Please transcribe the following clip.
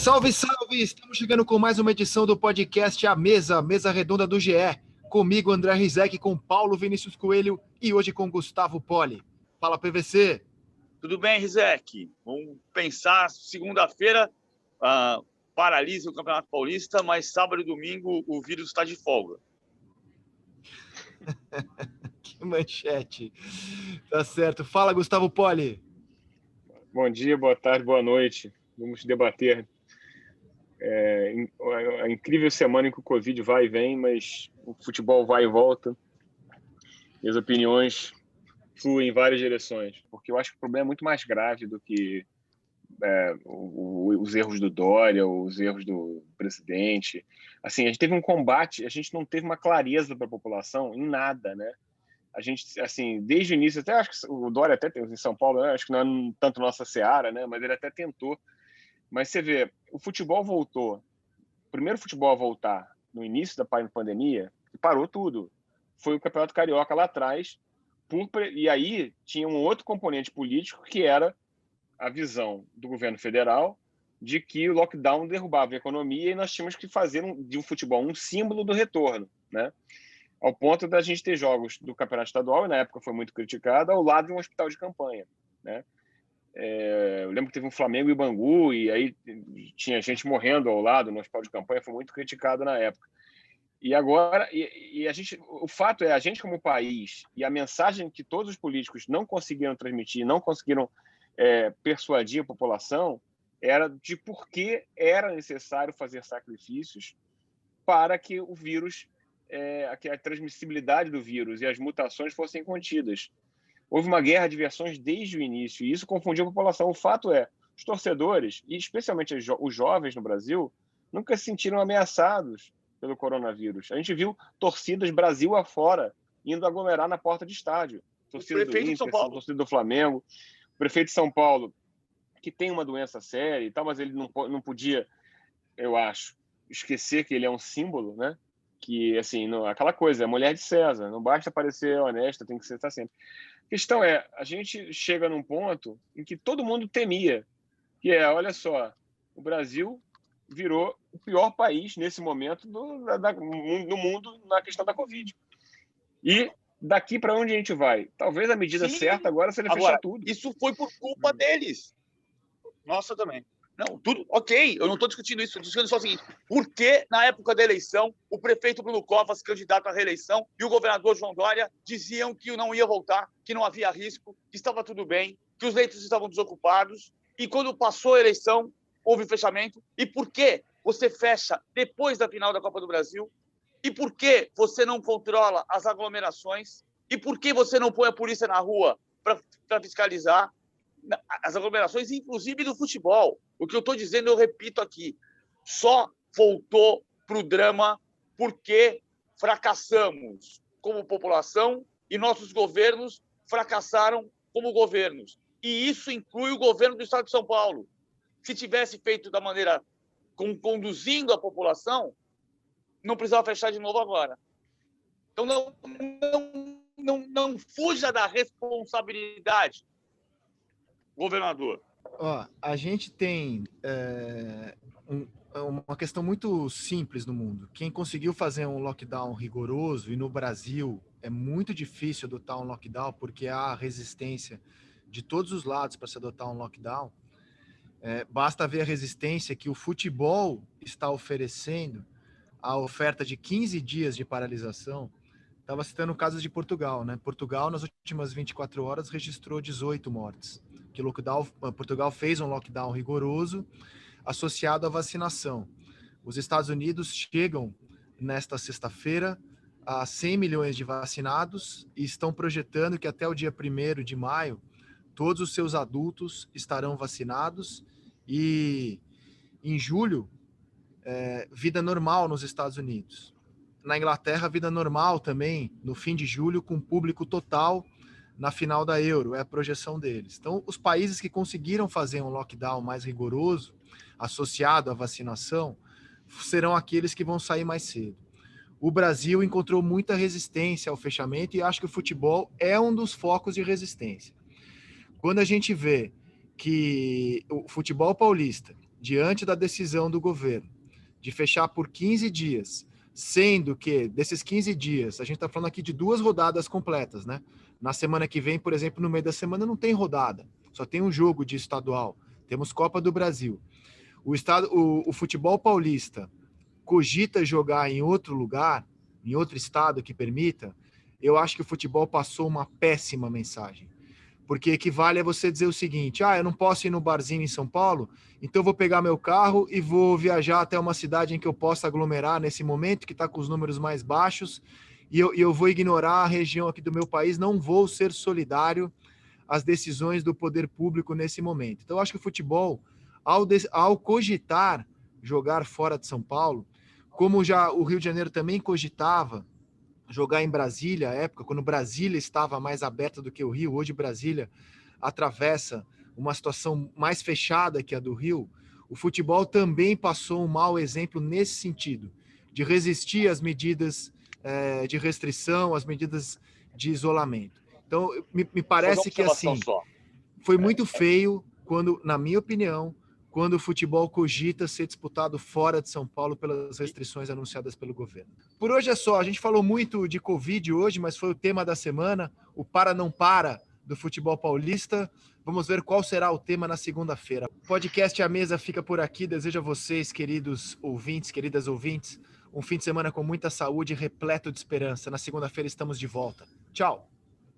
Salve, salve! Estamos chegando com mais uma edição do podcast A Mesa Redonda do GE. Comigo, André Rizek, com Paulo Vinícius Coelho e hoje com Gustavo Poli. Fala, PVC! Tudo bem, Rizek? Vamos pensar, segunda-feira paralisa o Campeonato Paulista, mas sábado e domingo o vírus está de folga. Que manchete! Tá certo. Fala, Gustavo Poli! Bom dia, boa tarde, boa noite. Vamos debater a incrível semana em que o Covid vai e vem, mas o futebol vai e volta. E as opiniões fluem em várias direções, porque eu acho que o problema é muito mais grave do que os erros do Dória, os erros do presidente. Assim, a gente teve um combate, a gente não teve uma clareza para a população em nada, né? A gente, assim, desde o início, até acho que o Dória até tem em São Paulo, né? Acho que não é tanto nossa seara, né? Mas ele até tentou. Mas você vê, o futebol voltou. O primeiro futebol a voltar no início da pandemia, e parou tudo. Foi o Campeonato Carioca lá atrás, e aí tinha um outro componente político que era a visão do governo federal de que o lockdown derrubava a economia e nós tínhamos que fazer de um futebol um símbolo do retorno, né? Ao ponto da gente ter jogos do Campeonato Estadual, e na época foi muito criticado, ao lado de um hospital de campanha, né? Eu lembro que teve um Flamengo e Bangu, e aí tinha gente morrendo ao lado no hospital de campanha, foi muito criticado na época. E agora, o fato é, a gente como país, e a mensagem que todos os políticos não conseguiram transmitir, não conseguiram persuadir a população, era de por que era necessário fazer sacrifícios para que o vírus, que a transmissibilidade do vírus e as mutações fossem contidas. Houve uma guerra de versões desde o início, e isso confundiu a população. O fato é, os torcedores, e especialmente os jovens no Brasil, nunca se sentiram ameaçados pelo coronavírus. A gente viu torcidas Brasil afora indo aglomerar na porta de estádio. Torcida do Inter, torcida do Flamengo. O prefeito de São Paulo, que tem uma doença séria e tal, mas ele não podia, eu acho, esquecer que ele é um símbolo, né? Que, assim, aquela coisa, é mulher de César, não basta parecer honesta, tem que ser sempre. A questão é, a gente chega num ponto em que todo mundo temia, que é, olha só, o Brasil virou o pior país nesse momento no mundo na questão da Covid. E daqui para onde a gente vai? Talvez a medida certa agora seja fechar tudo. Isso foi por culpa deles. Nossa, também. Não, tudo ok, eu não estou discutindo isso, estou discutindo só o seguinte: por que, na época da eleição, o prefeito Bruno Covas, candidato à reeleição, e o governador João Dória diziam que não ia voltar, que não havia risco, que estava tudo bem, que os leitos estavam desocupados, e quando passou a eleição, houve fechamento? E por que você fecha depois da final da Copa do Brasil? E por que você não controla as aglomerações? E por que você não põe a polícia na rua para fiscalizar as aglomerações, inclusive do futebol? O que eu estou dizendo, eu repito aqui, só voltou para o drama porque fracassamos como população e nossos governos fracassaram como governos. E isso inclui o governo do Estado de São Paulo. Se tivesse feito da maneira conduzindo a população, não precisava fechar de novo agora. Então, não fuja da responsabilidade, governador. A gente tem uma questão muito simples no mundo. Quem conseguiu fazer um lockdown rigoroso, e no Brasil é muito difícil adotar um lockdown porque há resistência de todos os lados para se adotar um lockdown. Basta ver a resistência que o futebol está oferecendo, a oferta de 15 dias de paralisação. Estava citando casos de Portugal, né? Portugal, nas últimas 24 horas, registrou 18 mortes. Portugal fez um lockdown rigoroso associado à vacinação. Os Estados Unidos chegam nesta sexta-feira a 100 milhões de vacinados e estão projetando que até o dia 1º de maio todos os seus adultos estarão vacinados e em julho, vida normal nos Estados Unidos. Na Inglaterra, vida normal também, no fim de julho, com público total na final da Euro, é a projeção deles. Então, os países que conseguiram fazer um lockdown mais rigoroso, associado à vacinação, serão aqueles que vão sair mais cedo. O Brasil encontrou muita resistência ao fechamento e acho que o futebol é um dos focos de resistência. Quando a gente vê que o futebol paulista diante da decisão do governo de fechar por 15 dias, sendo que desses 15 dias, a gente está falando aqui de 2 rodadas completas, né? Na semana que vem, por exemplo, no meio da semana não tem rodada, só tem um jogo de estadual, temos Copa do Brasil. O futebol paulista cogita jogar em outro lugar, em outro estado que permita, eu acho que o futebol passou uma péssima mensagem. Porque equivale a você dizer o seguinte: eu não posso ir no barzinho em São Paulo, então eu vou pegar meu carro e vou viajar até uma cidade em que eu possa aglomerar nesse momento, que está com os números mais baixos, e eu vou ignorar a região aqui do meu país, não vou ser solidário às decisões do poder público nesse momento. Então, eu acho que o futebol, ao cogitar jogar fora de São Paulo, como já o Rio de Janeiro também cogitava jogar em Brasília, à época, quando Brasília estava mais aberta do que o Rio, hoje Brasília atravessa uma situação mais fechada que a do Rio, o futebol também passou um mau exemplo nesse sentido, de resistir às medidas de restrição, às medidas de isolamento. Então, me parece que assim, foi muito feio quando, na minha opinião, quando o futebol cogita ser disputado fora de São Paulo pelas restrições anunciadas pelo governo. Por hoje é só. A gente falou muito de Covid hoje, mas foi o tema da semana, o para não para do futebol paulista. Vamos ver qual será o tema na segunda-feira. O podcast A Mesa fica por aqui. Desejo a vocês, queridos ouvintes, queridas ouvintes, um fim de semana com muita saúde e repleto de esperança. Na segunda-feira estamos de volta. Tchau!